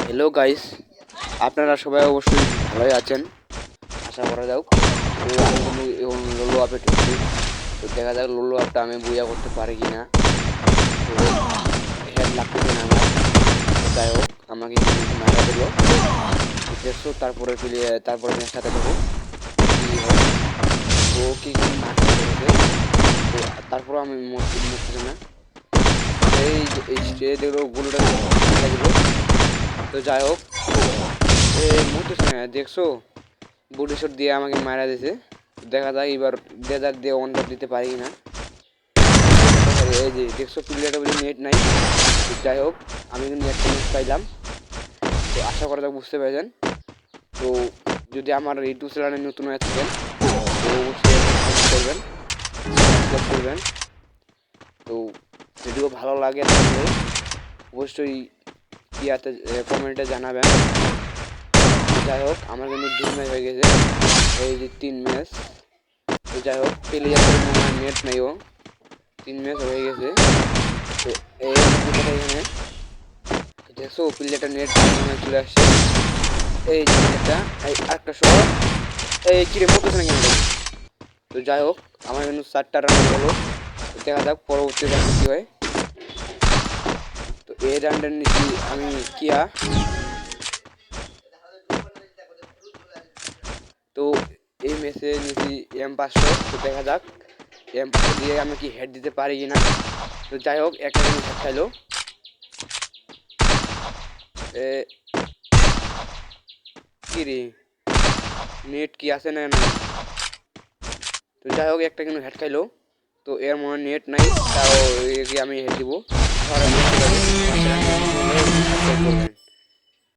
Hello guys, আপনারা সবাই অবশ্যই ভালোই আছেন আশা করা যাক। তো আমি কিন্তু এখন লোলো আপে ঢুকছি। তো দেখা যাক লোলো আপটা আমি বুয়া করতে পারি কিনা। তো হেড লাগতেছে না আমার। তো যাই হোক, আমাকে কিন্তু মারা দিল দেখছো। তারপরে ম্যাচটাতে দেবো কি হয়। তো কি মারতে পেরেছে। তো তারপর আমি মরতেছে না। এই স্টে দেখলো গুলোটা দিল। তো যাই হোক, মরতেছে না দেখছো। বডি শট দিয়ে আমাকে মারা দিয়েছে। দেখা যায় এবার ডেজার দিয়ে অন দিতে পারি না। এই যে দেখছো প্লেয়ারটা বলে নেট নাই। যাই হোক, আমি কিন্তু একটা ম্যাচ পাইলাম। তো আশা করা যাক বুঝতে পেরেছেন। তো যদি আমার ইউটিউব চ্যানেলে নতুন হয়ে থাকেন তো অবশ্যই করবেন, সাবস্ক্রাইব করবেন। তো ভিডিও ভালো লাগে তাহলে অবশ্যই ইয়াতে কমেন্টে জানাবেন। যাই হোক, আমার কিন্তু 2 ম্যাচ হয়ে গেছে, এই যে 3 ম্যাচ। তো যাই হোক, প্লেয়ারের মনে হয় নেট নেই, ও 3 ম্যাচ হয়ে গেছে। তো এই প্লেয়ারটা এখানে দেখছো, প্লেয়ারটা নেট চলে আসছে। এই যে প্লেয়ারটা, এই আরেকটা শট, এই কিরে মরতেছে না কেন। তো যাই হোক, আমার কিন্তু 4টা রান হলো। দেখা যাক পরবর্তী রাউন্ডে কী হয়। তো এই রাউন্ডের নিচে আমি কিয়া। তো এই ম্যাচে নিয়েছি M500। তো দেখা যাক M500 দিয়ে আমি কি হেড দিতে পারি কিনা। তো যাই হোক, একটা জিনিস হেড খাইলো। কি রে, নেট কি আছে না না। তো যাই হোক, একটা কিন্তু হেড খাইলো। তো এর মনে নেট নাই, তাও আমি হেড দিব।